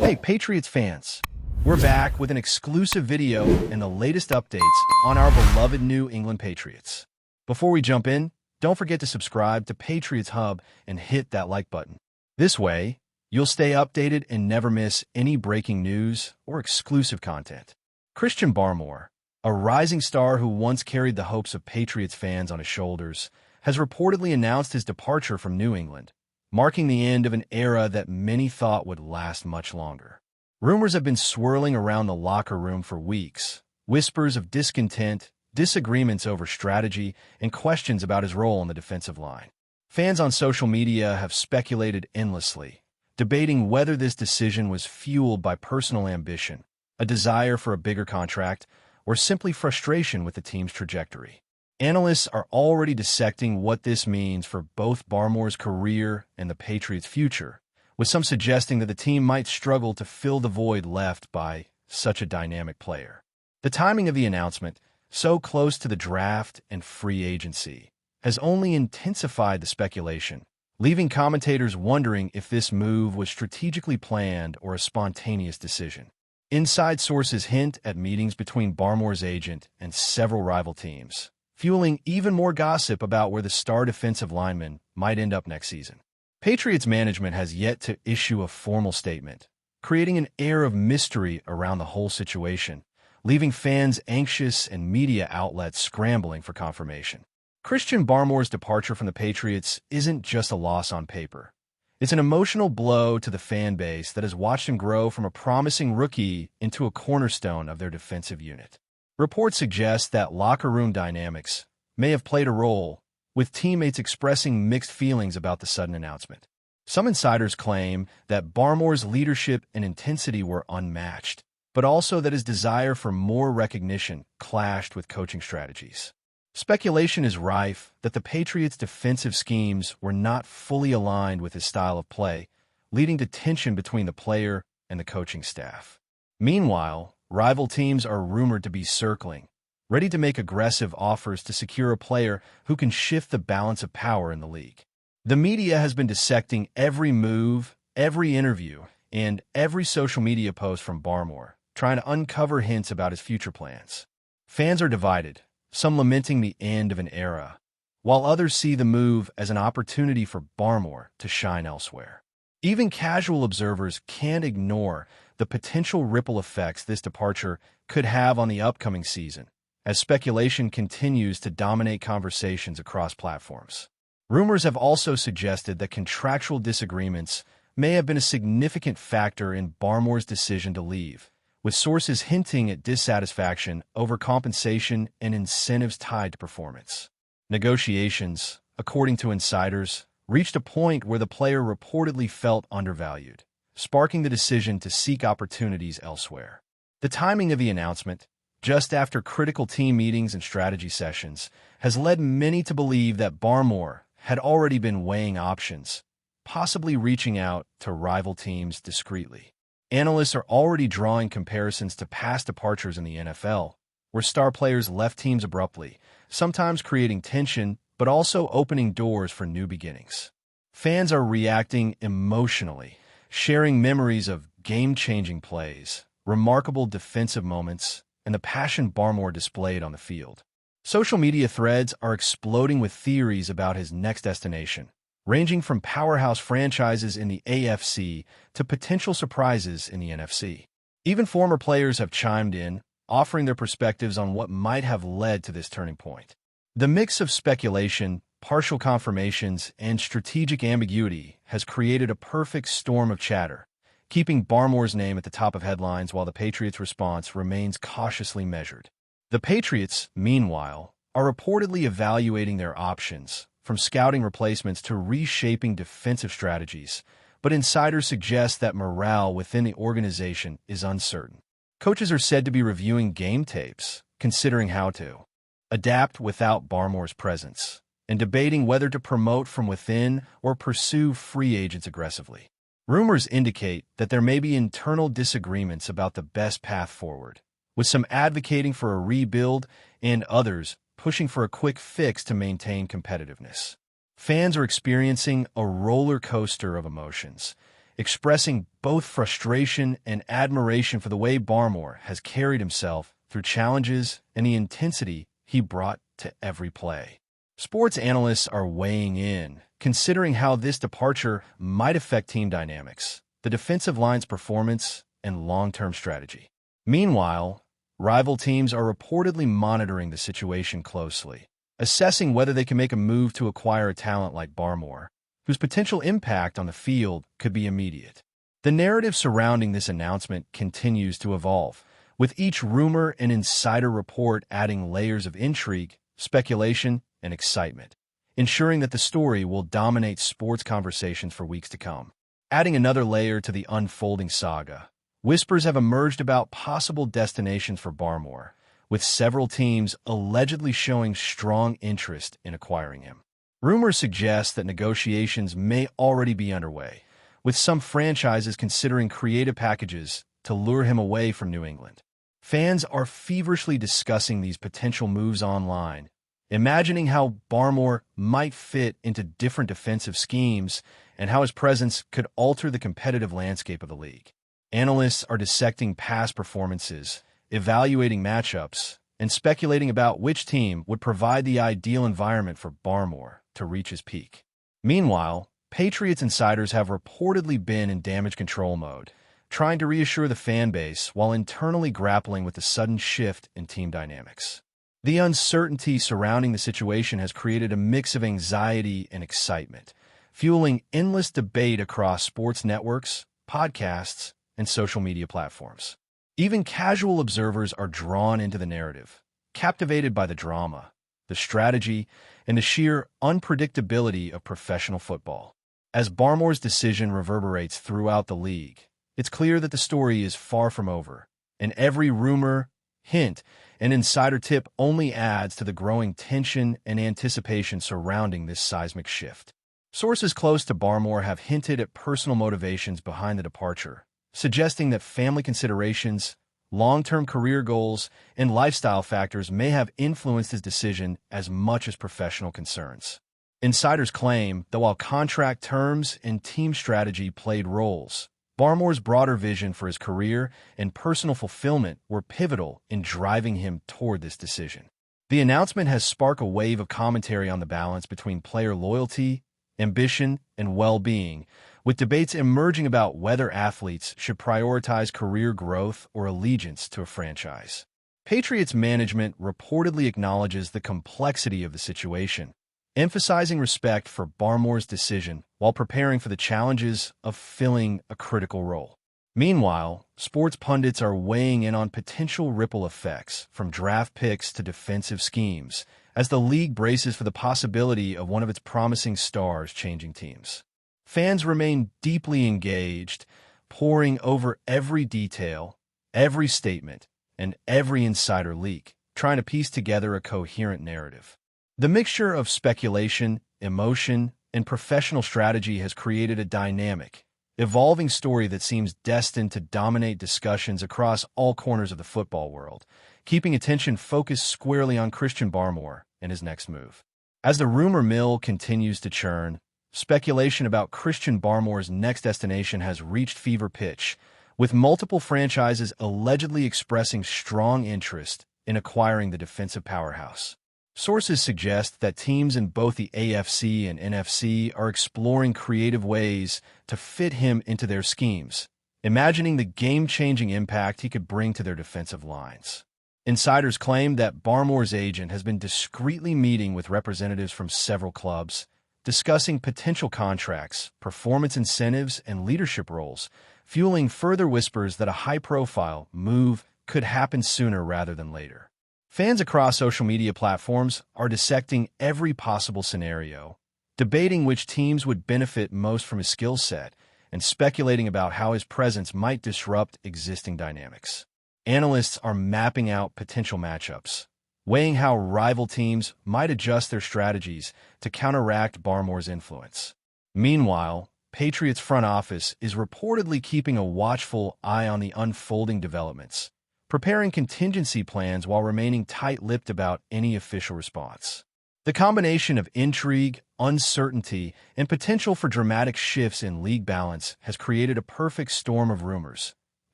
Hey, Patriots fans! We're back with an exclusive video and the latest updates on our beloved New England Patriots. Before we jump in, don't forget to subscribe to Patriots Hub and hit that like button. This way, you'll stay updated and never miss any breaking news or exclusive content. Christian BARMORE, a rising star who once carried the hopes of Patriots fans on his shoulders, has reportedly announced his departure from New England, marking the end of an era that many thought would last much longer. Rumors have been swirling around the locker room for weeks, whispers of discontent, disagreements over strategy, and questions about his role on the defensive line. Fans on social media have speculated endlessly, debating whether this decision was fueled by personal ambition, a desire for a bigger contract, or simply frustration with the team's trajectory. Analysts are already dissecting what this means for both BARMORE's career and the Patriots' future, with some suggesting that the team might struggle to fill the void left by such a dynamic player. The timing of the announcement, so close to the draft and free agency, has only intensified the speculation, leaving commentators wondering if this move was strategically planned or a spontaneous decision. Inside sources hint at meetings between BARMORE's agent and several rival teams, fueling even more gossip about where the star defensive lineman might end up next season. Patriots management has yet to issue a formal statement, creating an air of mystery around the whole situation, leaving fans anxious and media outlets scrambling for confirmation. Christian BARMORE's departure from the Patriots isn't just a loss on paper. It's an emotional blow to the fan base that has watched him grow from a promising rookie into a cornerstone of their defensive unit. Reports suggest that locker room dynamics may have played a role, with teammates expressing mixed feelings about the sudden announcement. Some insiders claim that BARMORE's leadership and intensity were unmatched, but also that his desire for more recognition clashed with coaching strategies. Speculation is rife that the Patriots' defensive schemes were not fully aligned with his style of play, leading to tension between the player and the coaching staff. Meanwhile, rival teams are rumored to be circling, ready to make aggressive offers to secure a player who can shift the balance of power in the league. The media has been dissecting every move, every interview, and every social media post from BARMORE, trying to uncover hints about his future plans. Fans are divided, some lamenting the end of an era, while others see the move as an opportunity for BARMORE to shine elsewhere. Even casual observers can't ignore the potential ripple effects this departure could have on the upcoming season, as speculation continues to dominate conversations across platforms. Rumors have also suggested that contractual disagreements may have been a significant factor in BARMORE's decision to leave, with sources hinting at dissatisfaction over compensation and incentives tied to performance. Negotiations, according to insiders, reached a point where the player reportedly felt undervalued, sparking the decision to seek opportunities elsewhere. The timing of the announcement, just after critical team meetings and strategy sessions, has led many to believe that BARMORE had already been weighing options, possibly reaching out to rival teams discreetly. Analysts are already drawing comparisons to past departures in the NFL, where star players left teams abruptly, sometimes creating tension but also opening doors for new beginnings. Fans are reacting emotionally, sharing memories of game-changing plays, remarkable defensive moments, and the passion BARMORE displayed on the field. Social media threads are exploding with theories about his next destination, ranging from powerhouse franchises in the AFC to potential surprises in the NFC. Even former players have chimed in, offering their perspectives on what might have led to this turning point. The mix of speculation, partial confirmations, and strategic ambiguity has created a perfect storm of chatter, keeping BARMORE's name at the top of headlines while the Patriots' response remains cautiously measured. The Patriots, meanwhile, are reportedly evaluating their options, from scouting replacements to reshaping defensive strategies, but insiders suggest that morale within the organization is uncertain. Coaches are said to be reviewing game tapes, considering how to adapt without BARMORE's presence, and debating whether to promote from within or pursue free agents aggressively. Rumors indicate that there may be internal disagreements about the best path forward, with some advocating for a rebuild and others pushing for a quick fix to maintain competitiveness. Fans are experiencing a roller coaster of emotions, expressing both frustration and admiration for the way BARMORE has carried himself through challenges and the intensity he brought to every play. Sports analysts are weighing in, considering how this departure might affect team dynamics, the defensive line's performance, and long-term strategy. Meanwhile, rival teams are reportedly monitoring the situation closely, assessing whether they can make a move to acquire a talent like BARMORE, whose potential impact on the field could be immediate. The narrative surrounding this announcement continues to evolve, with each rumor and insider report adding layers of intrigue, speculation, and excitement, ensuring that the story will dominate sports conversations for weeks to come. Adding another layer to the unfolding saga, whispers have emerged about possible destinations for BARMORE, with several teams allegedly showing strong interest in acquiring him. Rumors suggest that negotiations may already be underway, with some franchises considering creative packages to lure him away from New England. Fans are feverishly discussing these potential moves online, imagining how BARMORE might fit into different defensive schemes and how his presence could alter the competitive landscape of the league. Analysts are dissecting past performances, evaluating matchups, and speculating about which team would provide the ideal environment for BARMORE to reach his peak. Meanwhile, Patriots insiders have reportedly been in damage control mode, trying to reassure the fan base while internally grappling with the sudden shift in team dynamics. The uncertainty surrounding the situation has created a mix of anxiety and excitement, fueling endless debate across sports networks, podcasts, and social media platforms. Even casual observers are drawn into the narrative, captivated by the drama, the strategy, and the sheer unpredictability of professional football. As BARMORE's decision reverberates throughout the league, it's clear that the story is far from over, and every rumor, hint, and insider tip only adds to the growing tension and anticipation surrounding this seismic shift. Sources close to BARMORE have hinted at personal motivations behind the departure, suggesting that family considerations, long-term career goals, and lifestyle factors may have influenced his decision as much as professional concerns. Insiders claim that while contract terms and team strategy played roles, BARMORE's broader vision for his career and personal fulfillment were pivotal in driving him toward this decision. The announcement has sparked a wave of commentary on the balance between player loyalty, ambition, and well-being, with debates emerging about whether athletes should prioritize career growth or allegiance to a franchise. Patriots management reportedly acknowledges the complexity of the situation, emphasizing respect for BARMORE's decision while preparing for the challenges of filling a critical role. Meanwhile, sports pundits are weighing in on potential ripple effects, from draft picks to defensive schemes, as the league braces for the possibility of one of its promising stars changing teams. Fans remain deeply engaged, poring over every detail, every statement, and every insider leak, trying to piece together a coherent narrative. The mixture of speculation, emotion, and professional strategy has created a dynamic, evolving story that seems destined to dominate discussions across all corners of the football world, keeping attention focused squarely on Christian BARMORE and his next move. As the rumor mill continues to churn, speculation about Christian BARMORE's next destination has reached fever pitch, with multiple franchises allegedly expressing strong interest in acquiring the defensive powerhouse. Sources suggest that teams in both the AFC and NFC are exploring creative ways to fit him into their schemes, imagining the game-changing impact he could bring to their defensive lines. Insiders claim that BARMORE's agent has been discreetly meeting with representatives from several clubs, discussing potential contracts, performance incentives, and leadership roles, fueling further whispers that a high-profile move could happen sooner rather than later. Fans across social media platforms are dissecting every possible scenario, debating which teams would benefit most from his skill set, and speculating about how his presence might disrupt existing dynamics. Analysts are mapping out potential matchups, weighing how rival teams might adjust their strategies to counteract BARMORE's influence. Meanwhile, Patriots front office is reportedly keeping a watchful eye on the unfolding developments, preparing contingency plans while remaining tight-lipped about any official response. The combination of intrigue, uncertainty, and potential for dramatic shifts in league balance has created a perfect storm of rumors,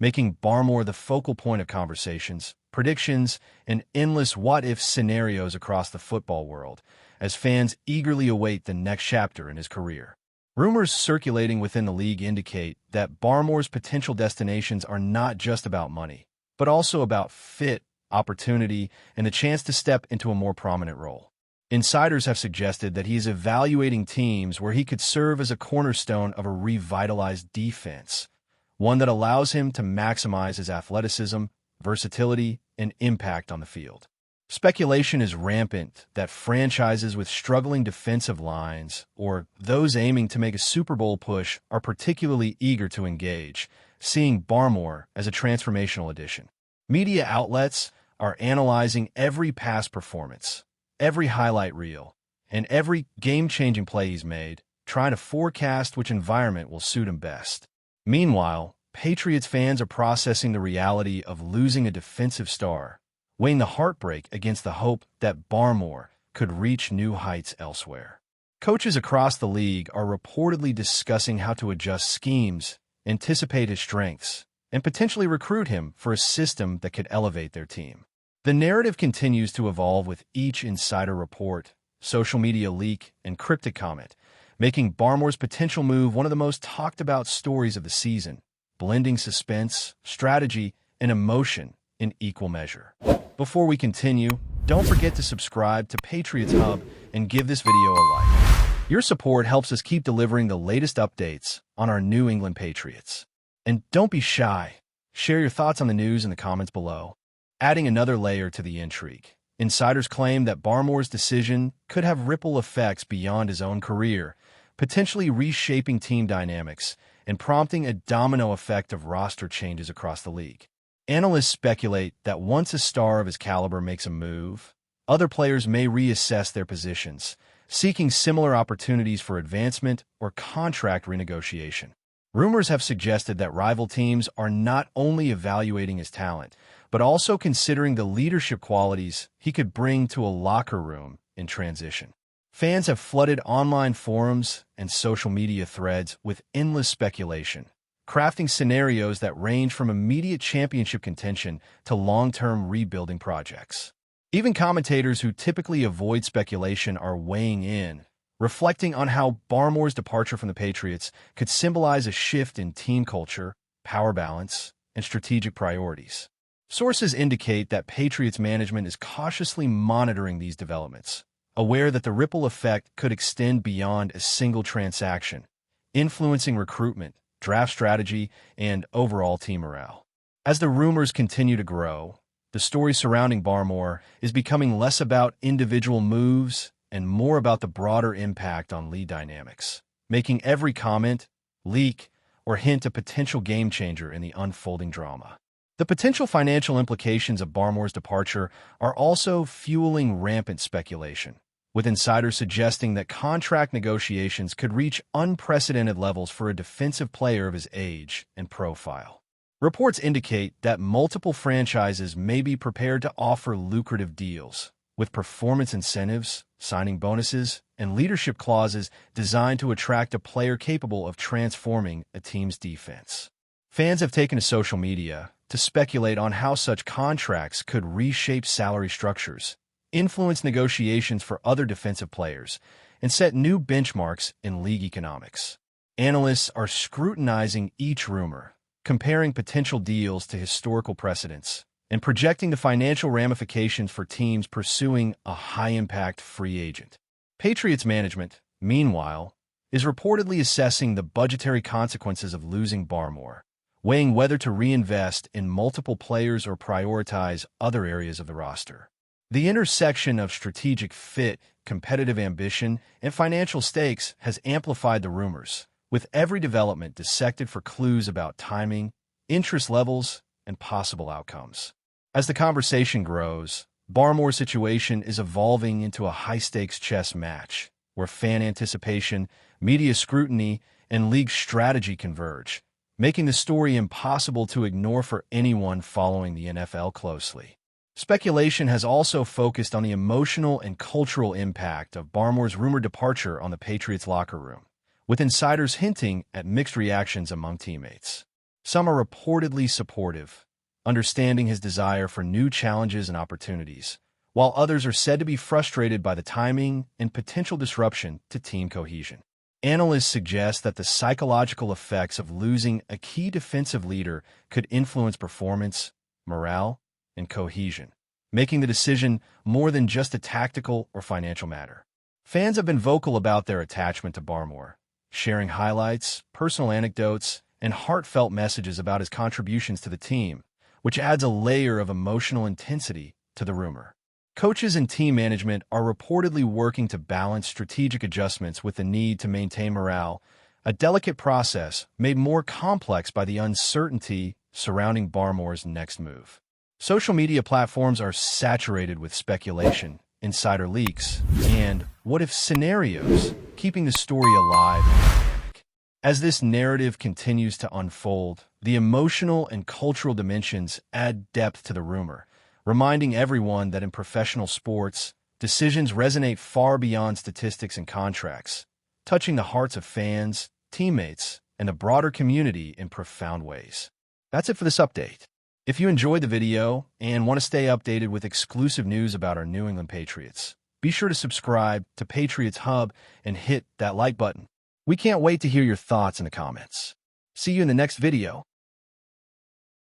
making BARMORE the focal point of conversations, predictions, and endless what-if scenarios across the football world, as fans eagerly await the next chapter in his career. Rumors circulating within the league indicate that BARMORE's potential destinations are not just about money, but also about fit, opportunity, and the chance to step into a more prominent role. Insiders have suggested that he is evaluating teams where he could serve as a cornerstone of a revitalized defense, one that allows him to maximize his athleticism, versatility, and impact on the field. Speculation is rampant that franchises with struggling defensive lines or those aiming to make a Super Bowl push are particularly eager to engage, seeing BARMORE as a transformational addition. Media outlets are analyzing every past performance, every highlight reel, and every game-changing play he's made, trying to forecast which environment will suit him best. Meanwhile, Patriots fans are processing the reality of losing a defensive star, weighing the heartbreak against the hope that BARMORE could reach new heights elsewhere. Coaches across the league are reportedly discussing how to adjust schemes, anticipate his strengths, and potentially recruit him for a system that could elevate their team. The narrative continues to evolve with each insider report, social media leak, and cryptic comment, making BARMORE's potential move one of the most talked-about stories of the season, blending suspense, strategy, and emotion in equal measure. Before we continue, don't forget to subscribe to Patriots Hub and give this video a like. Your support helps us keep delivering the latest updates on our New England Patriots. And don't be shy. Share your thoughts on the news in the comments below. Adding another layer to the intrigue, insiders claim that BARMORE's decision could have ripple effects beyond his own career, potentially reshaping team dynamics and prompting a domino effect of roster changes across the league. Analysts speculate that once a star of his caliber makes a move, other players may reassess their positions, seeking similar opportunities for advancement or contract renegotiation. Rumors have suggested that rival teams are not only evaluating his talent, but also considering the leadership qualities he could bring to a locker room in transition. Fans have flooded online forums and social media threads with endless speculation, crafting scenarios that range from immediate championship contention to long-term rebuilding projects. Even commentators who typically avoid speculation are weighing in, reflecting on how BARMORE's departure from the Patriots could symbolize a shift in team culture, power balance, and strategic priorities. Sources indicate that Patriots management is cautiously monitoring these developments, aware that the ripple effect could extend beyond a single transaction, influencing recruitment, draft strategy, and overall team morale. As the rumors continue to grow, the story surrounding BARMORE is becoming less about individual moves and more about the broader impact on league dynamics, making every comment, leak, or hint a potential game-changer in the unfolding drama. The potential financial implications of BARMORE's departure are also fueling rampant speculation, with insiders suggesting that contract negotiations could reach unprecedented levels for a defensive player of his age and profile. Reports indicate that multiple franchises may be prepared to offer lucrative deals, with performance incentives, signing bonuses, and leadership clauses designed to attract a player capable of transforming a team's defense. Fans have taken to social media to speculate on how such contracts could reshape salary structures, influence negotiations for other defensive players, and set new benchmarks in league economics. Analysts are scrutinizing each rumor, comparing potential deals to historical precedents, and projecting the financial ramifications for teams pursuing a high-impact free agent. Patriots management, meanwhile, is reportedly assessing the budgetary consequences of losing BARMORE, weighing whether to reinvest in multiple players or prioritize other areas of the roster. The intersection of strategic fit, competitive ambition, and financial stakes has amplified the rumors, with every development dissected for clues about timing, interest levels, and possible outcomes. As the conversation grows, BARMORE's situation is evolving into a high-stakes chess match, where fan anticipation, media scrutiny, and league strategy converge, making the story impossible to ignore for anyone following the NFL closely. Speculation has also focused on the emotional and cultural impact of BARMORE's rumored departure on the Patriots locker room, with insiders hinting at mixed reactions among teammates. Some are reportedly supportive, understanding his desire for new challenges and opportunities, while others are said to be frustrated by the timing and potential disruption to team cohesion. Analysts suggest that the psychological effects of losing a key defensive leader could influence performance, morale, and cohesion, making the decision more than just a tactical or financial matter. Fans have been vocal about their attachment to BARMORE, sharing highlights, personal anecdotes, and heartfelt messages about his contributions to the team, which adds a layer of emotional intensity to the rumor. Coaches and team management are reportedly working to balance strategic adjustments with the need to maintain morale, a delicate process made more complex by the uncertainty surrounding BARMORE's next move. Social media platforms are saturated with speculation, insider leaks, and what-if scenarios, keeping the story alive and dynamic. As this narrative continues to unfold, the emotional and cultural dimensions add depth to the rumor, reminding everyone that in professional sports, decisions resonate far beyond statistics and contracts, touching the hearts of fans, teammates, and the broader community in profound ways. That's it for this update. If you enjoyed the video and want to stay updated with exclusive news about our New England Patriots, be sure to subscribe to Patriots Hub and hit that like button. We can't wait to hear your thoughts in the comments. See you in the next video.